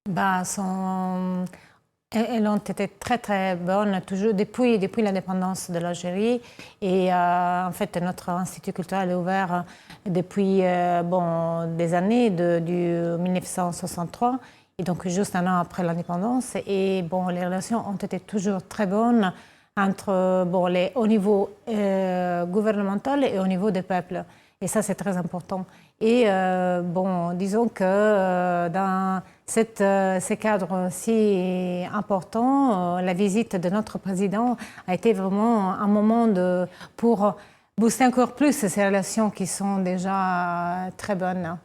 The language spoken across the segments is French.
Bah, elles ont été très très bonnes toujours depuis l'indépendance de l'Algérie. Et en fait, notre institut culturel est ouvert depuis des années, du 1963, et donc juste un an après l'indépendance. Et bon, les relations ont été toujours très bonnes entre au niveau gouvernemental et au niveau des peuples. Et ça, c'est très important. Et disons que dans ces cadres si importants, la visite de notre président a été vraiment un moment pour booster encore plus ces relations qui sont déjà très bonnes.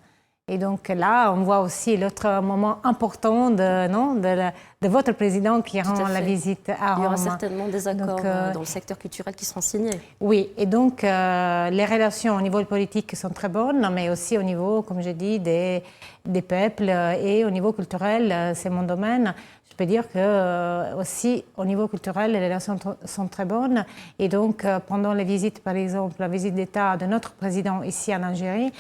Et donc là, on voit aussi l'autre moment important de votre président qui rend la visite à Rome. Il y aura certainement des accords dans le secteur culturel qui seront signés. Oui, et donc les relations au niveau politique sont très bonnes, mais aussi au niveau, comme je dis, des peuples et au niveau culturel, c'est mon domaine. Je peux dire que aussi au niveau culturel, les relations sont très bonnes. Et donc pendant les visites, par exemple, la visite d'État de notre président ici en Algérie,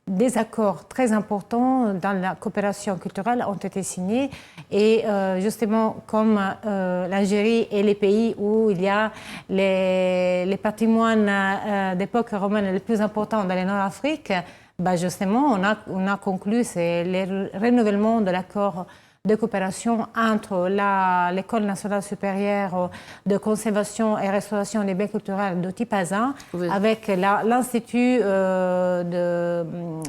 des accords très importants dans la coopération culturelle ont été signés. Et justement, comme l'Algérie est les pays où il y a les patrimoines d'époque romaine les plus importants dans le Nord-Afrique, justement, on a conclu le renouvellement de l'accord de coopération entre l'École nationale supérieure de conservation et restauration des biens culturels de Tipaza, oui, avec l'Institut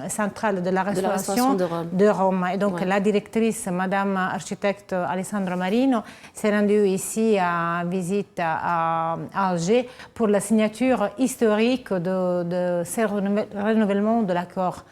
central de la restauration de Rome. Et donc, ouais, la directrice, Madame architecte Alessandra Marino, s'est rendue ici en visite à Alger pour la signature historique de ce renouvellement de l'accord,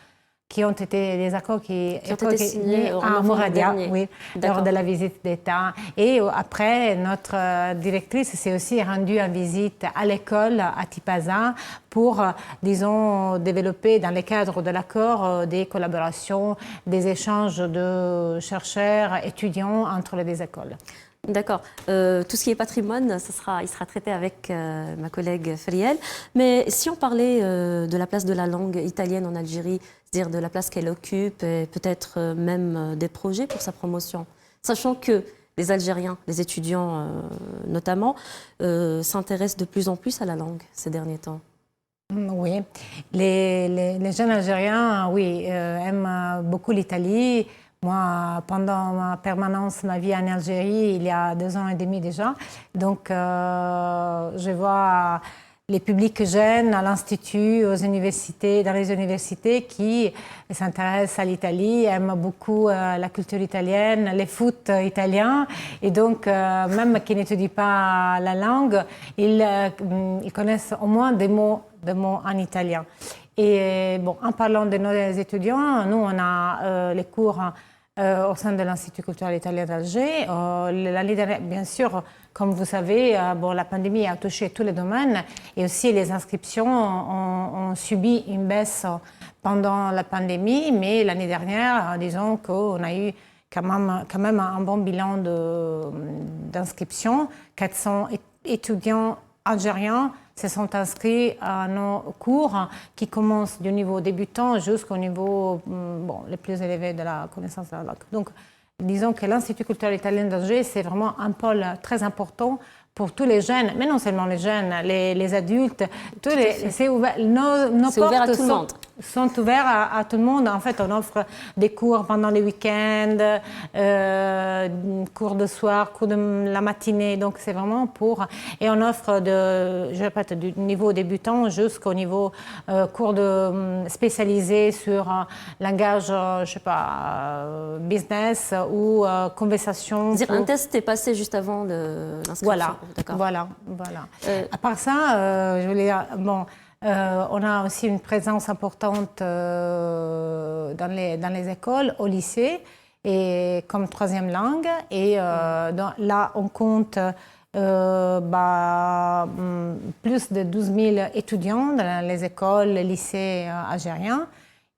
qui ont été des accords qui ont été signés à Mouradia, oui, lors de la visite d'État. Et après, notre directrice s'est aussi rendue en visite à l'école à Tipaza pour, disons, développer dans le cadre de l'accord des collaborations, des échanges de chercheurs, étudiants entre les deux écoles. D'accord. Tout ce qui est patrimoine, il sera traité avec ma collègue Friel. Mais si on parlait de la place de la langue italienne en Algérie, c'est-à-dire de la place qu'elle occupe et peut-être même des projets pour sa promotion, sachant que les Algériens, les étudiants notamment, s'intéressent de plus en plus à la langue ces derniers temps. Oui, les jeunes Algériens, oui, aiment beaucoup l'Italie. Moi, pendant ma permanence, ma vie en Algérie, il y a 2 ans et demi déjà, donc je vois les publics jeunes à l'Institut, aux universités, dans les universités qui s'intéressent à l'Italie, aiment beaucoup la culture italienne, les foot italiens, et donc même qui n'étudient pas la langue, ils connaissent au moins des mots en italien. Et bon, en parlant de nos étudiants, nous, on a les cours au sein de l'Institut culturel italien d'Alger. L'année dernière, bien sûr, comme vous savez, la pandémie a touché tous les domaines et aussi les inscriptions ont subi une baisse pendant la pandémie. Mais l'année dernière, disons qu'on a eu quand même un bon bilan d'inscription. 400 étudiants algériens se sont inscrits à nos cours qui commencent du niveau débutant jusqu'au niveau le plus élevé de la connaissance de la langue. Donc, disons que l'Institut culturel italien d'Alger, c'est vraiment un pôle très important pour tous les jeunes, mais non seulement les jeunes, les adultes, c'est ouvert, nos portes sont ouvertes à tout le monde. En fait, on offre des cours pendant les week-ends, cours de soir, cours de la matinée, donc c'est vraiment pour... Et on offre, je répète, du niveau débutant jusqu'au niveau cours spécialisé sur langage, je sais pas, business ou conversation. C'est-à-dire un test est passé juste avant l'inscription. Voilà. À part ça, je voulais dire, on a aussi une présence importante dans les écoles, au lycée, et comme 3e langue. Et là, on compte plus de 12 000 étudiants dans les écoles, les lycées algériens.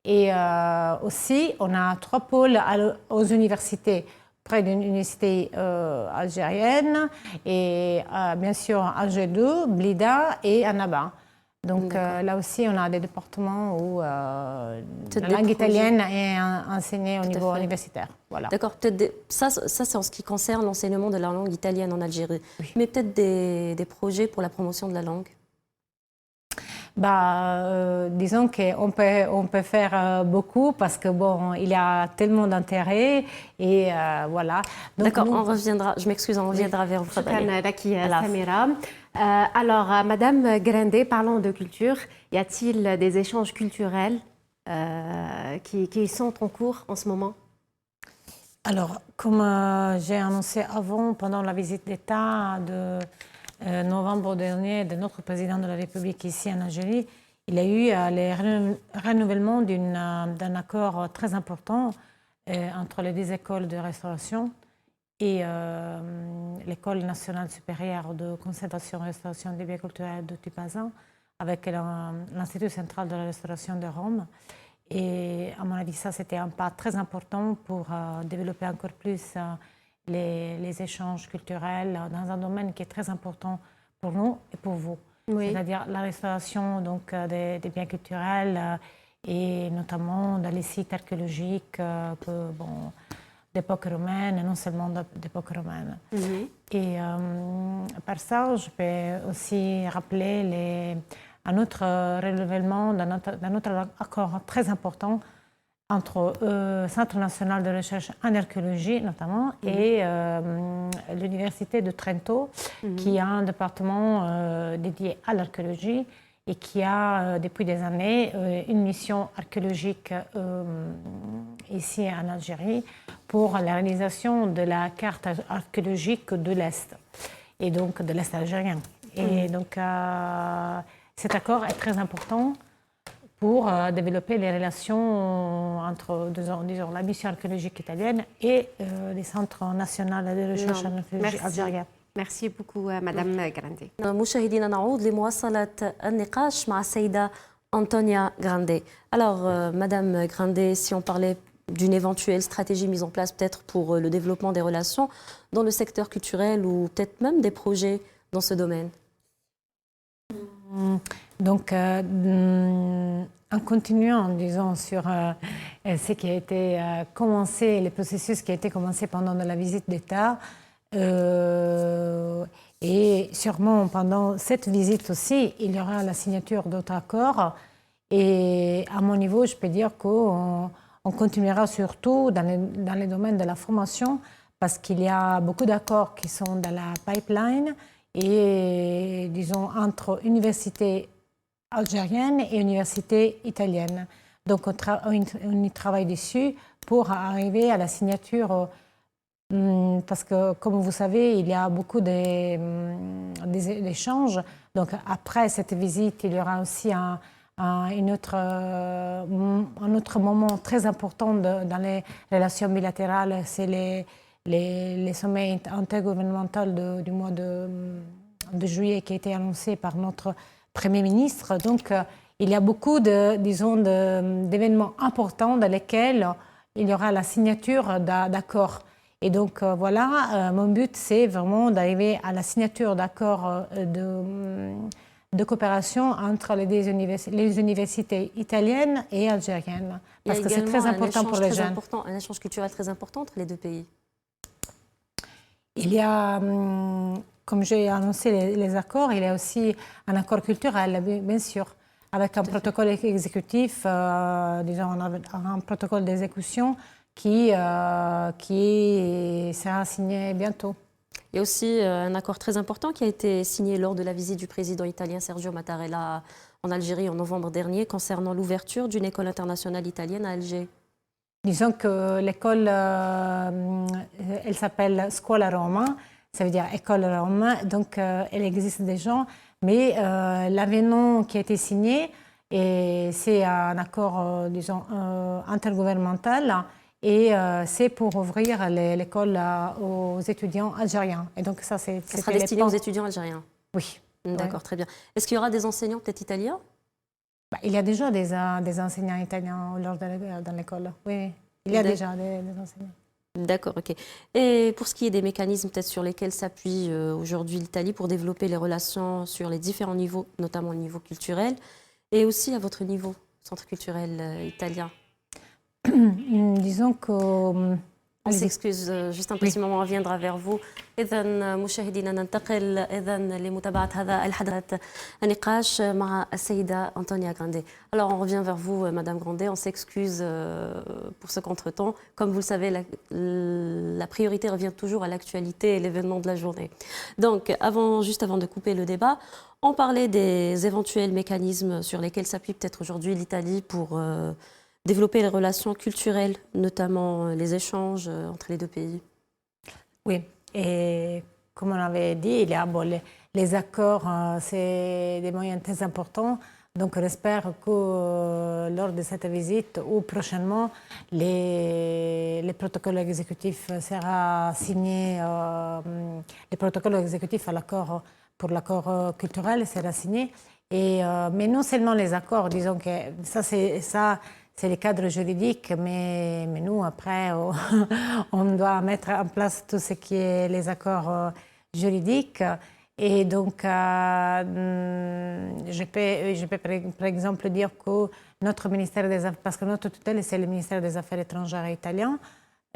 Et aussi, on a 3 pôles aux universités, près d'une université algérienne, et bien sûr Alger 2, Blida et Annaba. Donc D'accord. là aussi, on a des départements où Peut-être la des langue projets. italienne est enseignée au Tout à niveau fait. universitaire. Voilà. D'accord, peut-être ça c'est en ce qui concerne l'enseignement de la langue italienne en Algérie. Oui. Mais peut-être des projets pour la promotion de la langue. Disons on peut faire beaucoup parce que bon, il y a tellement d'intérêt et voilà. Donc, D'accord, nous, on reviendra, je m'excuse, on reviendra vers vous. شكرا لك يا Alors. Samira. Alors, Madame Grindé, parlons de culture. Y a-t-il des échanges culturels qui sont en cours en ce moment? alors, comme j'ai annoncé avant, pendant la visite d'État de novembre dernier de notre président de la République ici en Algérie, il y a eu le renouvellement d'un accord très important entre les deux écoles de restauration et l'École nationale supérieure de conservation et restauration des biens culturels de Tupazan avec l'Institut central de la restauration de Rome. Et à mon avis, ça, c'était un pas très important pour développer encore plus les échanges culturels dans un domaine qui est très important pour nous et pour vous. Oui. C'est-à-dire la restauration donc, des biens culturels et notamment dans les sites archéologiques d'époque romaine et non seulement d'époque romaine. Et par ça, je peux aussi rappeler un autre renouvellement d'un autre accord très important entre le Centre national de recherche en archéologie notamment et l'Université de Trento qui a un département dédié à l'archéologie et qui a depuis des années une mission archéologique ici en Algérie pour la réalisation de la carte archéologique de l'Est et donc de l'Est algérien. Et donc cet accord est très important pour développer les relations entre, disons, la mission archéologique italienne et les centres nationaux de recherche en archéologie algérienne. Merci beaucoup, Madame Grindé. مشاهدينا نعود لمواصلة النقاش مع السيدة أنطونيا غراندي. Alors, Madame Grindé, si on parlait d'une éventuelle stratégie mise en place peut-être pour le développement des relations dans le secteur culturel ou peut-être même des projets dans ce domaine. Donc, en continuant, disons, sur ce qui a été commencé, les processus qui a été commencé pendant la visite d'État, et sûrement pendant cette visite aussi, il y aura la signature d'autres accords. Et à mon niveau, je peux dire qu'on continuera surtout dans les domaines de la formation parce qu'il y a beaucoup d'accords qui sont dans la pipeline et, disons, entre universités algériennes et universités italiennes. Donc, on y travaille dessus pour arriver à la signature parce que, comme vous savez, il y a beaucoup d'échanges. Donc, après cette visite, il y aura aussi un autre moment très important dans les relations bilatérales, c'est les sommets intergouvernementaux du mois de juillet qui a été annoncé par notre Premier ministre. Donc, il y a beaucoup d'événements importants dans lesquels il y aura la signature d'accords. Et donc, voilà, mon but, c'est vraiment d'arriver à la signature d'accords de coopération entre les universités italiennes et algériennes. Parce que c'est très important pour les jeunes. Un échange culturel très important entre les deux pays. Il y a, comme j'ai annoncé les accords, il y a aussi un accord culturel, bien sûr, avec un protocole exécutif, disons un protocole d'exécution qui sera signé bientôt. Il y a aussi un accord très important qui a été signé lors de la visite du président italien Sergio Mattarella en Algérie en novembre dernier concernant l'ouverture d'une école internationale italienne à Alger. Disons que l'école, elle s'appelle Scuola Roma, ça veut dire école Rome, donc elle existe déjà, mais l'avenant qui a été signé, c'est un accord, disons, intergouvernemental. Et c'est pour ouvrir l'école aux étudiants algériens. Et donc ça sera destiné aux étudiants algériens. Oui. D'accord, très bien. Est-ce qu'il y aura des enseignants peut-être italiens? Il y a déjà des enseignants italiens dans l'école. Oui, il y a déjà des enseignants. D'accord, ok. Et pour ce qui est des mécanismes peut-être sur lesquels s'appuie aujourd'hui l'Italie pour développer les relations sur les différents niveaux, notamment le niveau culturel, et aussi à votre niveau, centre culturel italien. Disons que On s'excuse juste un petit moment, on reviendra vers vous. إذن مشاهدينا ننتقل إذن لمتابعة هذا الحدث النقاش مع السيدة أنطونيا Grande. Alors on revient vers vous, Madame Grande. On s'excuse pour ce contretemps. Comme vous le savez, la priorité revient toujours à l'actualité et l'événement de la journée. Donc, juste avant de couper le débat, on parlait des éventuels mécanismes sur lesquels s'appuie peut-être aujourd'hui l'Italie pour développer les relations culturelles, notamment les échanges entre les deux pays. Oui, et comme on avait dit, il y a les accords, c'est des moyens très importants. Donc, on espère que lors de cette visite ou prochainement, les protocoles exécutifs sera signé, les protocoles exécutifs à l'accord pour l'accord culturel sera signé. Mais non seulement les accords, disons que c'est les cadres juridiques, mais nous, après, on doit mettre en place tout ce qui est les accords juridiques. Et donc, je peux par exemple dire que notre ministère des Affaires, parce que notre tutelle, c'est le ministère des Affaires étrangères italien,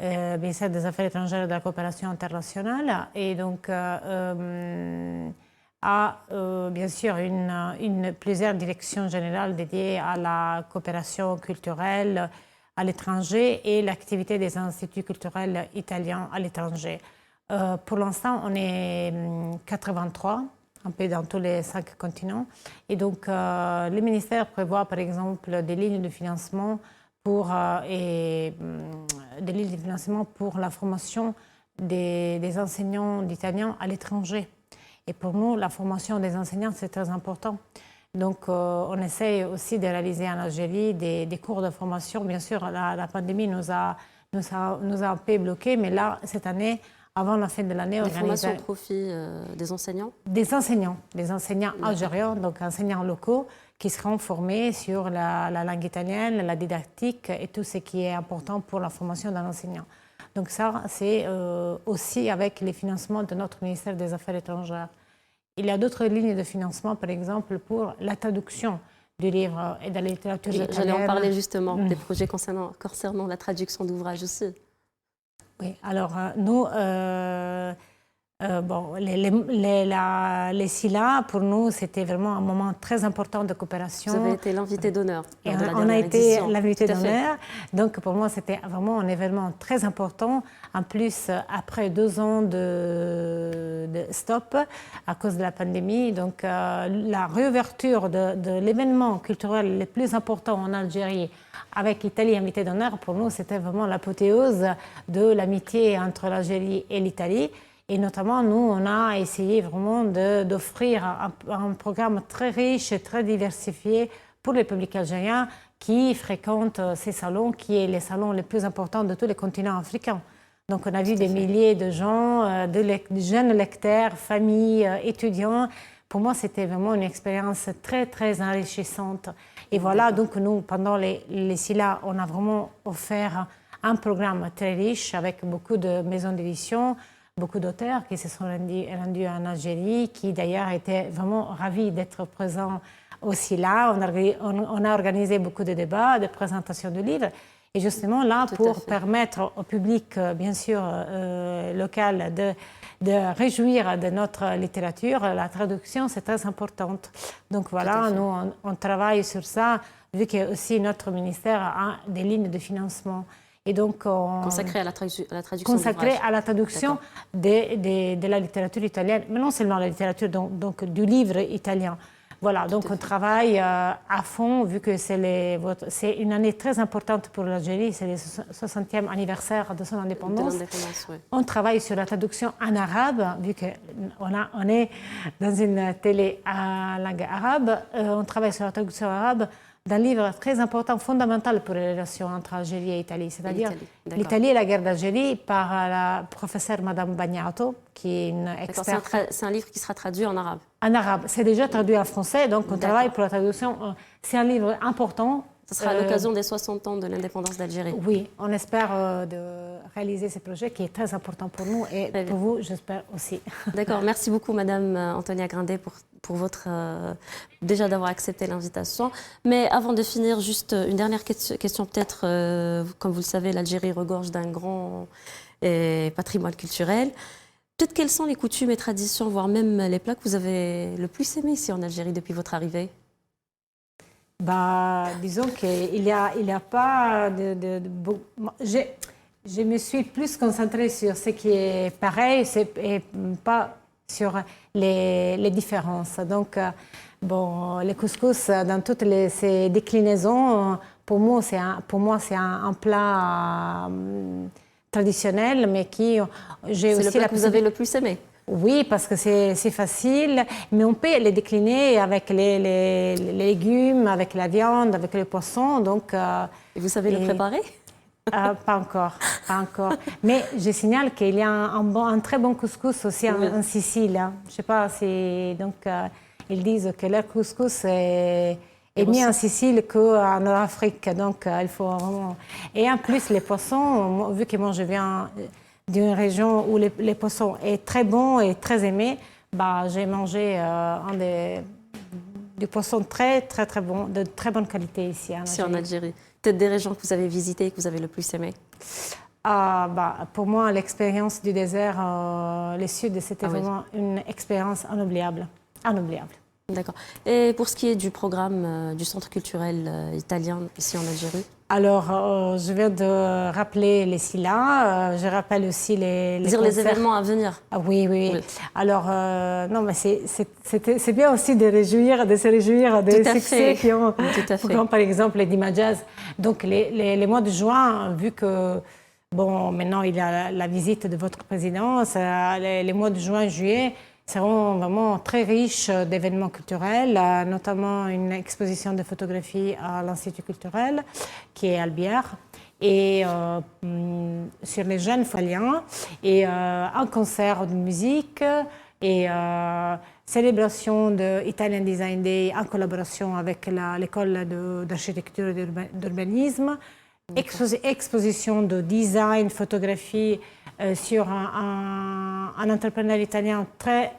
ministère des Affaires étrangères et de la coopération internationale, et donc a bien sûr plusieurs directions générales dédiées à la coopération culturelle à l'étranger et l'activité des instituts culturels italiens à l'étranger. Pour l'instant, on est 83, un peu dans tous les 5 continents. Et donc, le ministère prévoit, par exemple, des lignes de financement pour la formation des enseignants d'italien à l'étranger. Et pour nous, la formation des enseignants, c'est très important. Donc, on essaye aussi de réaliser en Algérie des cours de formation. Bien sûr, la pandémie nous a un peu bloqués, mais là, cette année, avant la fin de l'année, on organise... Des formations au profit des enseignants? Des enseignants algériens, donc enseignants locaux, qui seront formés sur la langue italienne, la didactique et tout ce qui est important pour la formation d'un enseignant. Donc ça, c'est aussi avec les financements de notre ministère des Affaires étrangères. Il y a d'autres lignes de financement, par exemple, pour la traduction du livre et de la littérature italienne. J'allais en parler justement, des projets concernant la traduction d'ouvrages aussi. Oui, alors nous, les SILA, pour nous, c'était vraiment un moment très important de coopération. Vous avez été l'invité d'honneur. On a été l'invité d'honneur. Donc, pour moi, c'était vraiment un événement très important. En plus, après 2 ans de stop à cause de la pandémie, donc la réouverture de l'événement culturel le plus important en Algérie avec l'Italie invité d'honneur, pour nous, c'était vraiment l'apothéose de l'amitié entre l'Algérie et l'Italie. Et notamment, nous, on a essayé vraiment d'offrir un programme très riche et très diversifié pour le public algérien qui fréquente ces salons, qui est les salons les plus importants de tous les continents africains. Donc, on a vu des milliers de gens, de jeunes lecteurs, familles, étudiants. Pour moi, c'était vraiment une expérience très, très enrichissante. Et voilà, donc nous, pendant les SILA, on a vraiment offert un programme très riche avec beaucoup de maisons d'édition, beaucoup d'auteurs qui se sont rendus en Algérie, qui d'ailleurs étaient vraiment ravis d'être présents aussi là. On a organisé beaucoup de débats, de présentations de livres. Et justement là, pour permettre au public, bien sûr, local, de réjouir de notre littérature, la traduction, c'est très importante. Donc voilà, nous, on travaille sur ça, vu que aussi notre ministère a des lignes de financement. Et donc, consacré à la traduction de la littérature italienne, mais non seulement la littérature, donc du livre italien. Voilà, donc on travaille à fond, vu que c'est une année très importante pour l'Algérie, c'est le 60e anniversaire de son indépendance. Oui. On travaille sur la traduction en arabe, vu qu'on est dans une télé à langue arabe, on travaille sur la traduction arabe d'un livre très important, fondamental pour les relations entre Algérie et Italie, c'est-à-dire l'Italie et la guerre d'Algérie par la professeure Madame Bagnato, qui est une experte. C'est un livre qui sera traduit en arabe. En arabe, c'est déjà traduit en français, donc on travaille pour la traduction. C'est un livre important, Ce sera à l'occasion des 60 ans de l'indépendance d'Algérie. Oui, on espère de réaliser ce projet qui est très important pour nous et pour vous, j'espère aussi. D'accord, merci beaucoup Madame Antonia Grindet pour votre déjà d'avoir accepté l'invitation. Mais avant de finir, juste une dernière question peut-être. Comme vous le savez, l'Algérie regorge d'un grand patrimoine culturel. Peut-être quelles sont les coutumes et traditions, voire même les plats que vous avez le plus aimés ici en Algérie depuis votre arrivée? Bah, disons qu'il y a pas je me suis plus concentrée sur ce qui est pareil et pas sur les différences. Donc, bon, le couscous dans toutes ses déclinaisons, pour moi, c'est un plat traditionnel, mais qui j'ai aussi C'est le plat que vous avez le plus aimé? Oui, parce que c'est facile, mais on peut les décliner avec les légumes, avec la viande, avec le poisson. Donc, et vous savez le préparer? Pas encore, pas encore. Mais je signale qu'il y a un très bon couscous aussi en Sicile. Je sais pas si donc ils disent que leur couscous est mieux en Sicile qu'en Nord-Afrique. Donc il faut vraiment. Et en plus les poissons, vu que moi je viens d'une région où les poissons est très bon et très aimé, bah j'ai mangé du poisson très bon, de très bonne qualité ici en Algérie. Ici en Algérie. Peut-être des régions que vous avez visitées et que vous avez le plus aimé? Pour moi, l'expérience du désert, le sud, c'était vraiment une expérience inoubliable. D'accord. Et pour ce qui est du programme du Centre culturel italien ici en Algérie? Alors, je viens de rappeler les SILA, je rappelle aussi les les événements à venir. Ah, oui. Alors, non, mais c'est bien aussi de se réjouir des succès qui ont, comme par exemple les Dima Jazz. Donc, les mois de juin, vu que, bon, maintenant il y a la visite de votre présidence, les mois de juin, juillet, seront vraiment très riches d'événements culturels, notamment une exposition de photographie à l'Institut culturel qui est à Albière, et sur les jeunes italiens, et un concert de musique et célébration de Italian Design Day en collaboration avec l'école d'architecture et d'urbanisme, exposition de design, photographie sur un entrepreneur italien très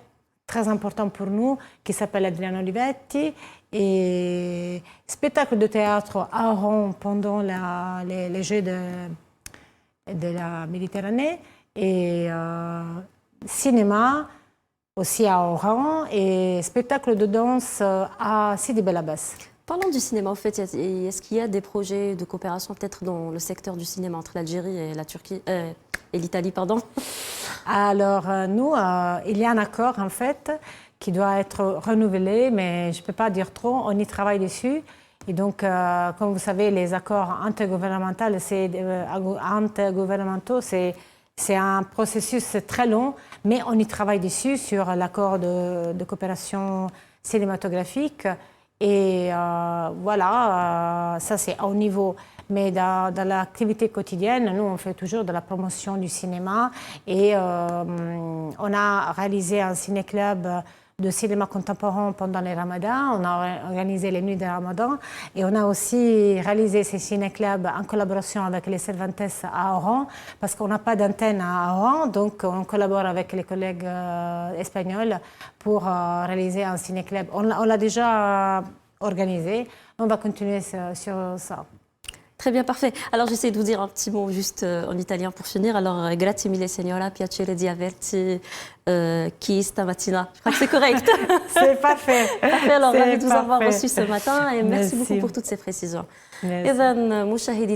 important pour nous qui s'appelle Adriano Olivetti, et spectacle de théâtre à Oran pendant les Jeux de la Méditerranée, et cinéma aussi à Oran, et spectacle de danse à Sidi Bel Abbès. Parlons du cinéma, en fait, est-ce qu'il y a des projets de coopération peut-être dans le secteur du cinéma entre l'Algérie et la Turquie et l'Italie, pardon? Alors, nous, il y a un accord, en fait, qui doit être renouvelé, mais je ne peux pas dire trop, on y travaille dessus. Et donc, comme vous savez, les accords intergouvernementaux, c'est un processus très long, mais on y travaille dessus sur l'accord de coopération cinématographique. Et voilà, ça c'est au niveau. Mais dans l'activité quotidienne, nous, on fait toujours de la promotion du cinéma. Et on a réalisé un ciné-club de cinéma contemporain pendant les ramadans. On a organisé les nuits de ramadan. Et on a aussi réalisé ces ciné-clubs en collaboration avec les Cervantes à Oran, parce qu'on n'a pas d'antenne à Oran. Donc, on collabore avec les collègues espagnols pour réaliser un ciné-club. On l'a déjà organisé. On va continuer sur ça. Très bien, parfait. Alors, j'essaie de vous dire un petit mot juste en italien pour finir. Alors, grazie mille signora, piacere di averti qui stamattina. Je crois que c'est correct. C'est parfait. Parfait, alors ravi de vous avoir reçu ce matin et merci beaucoup pour toutes ces précisions. Merci.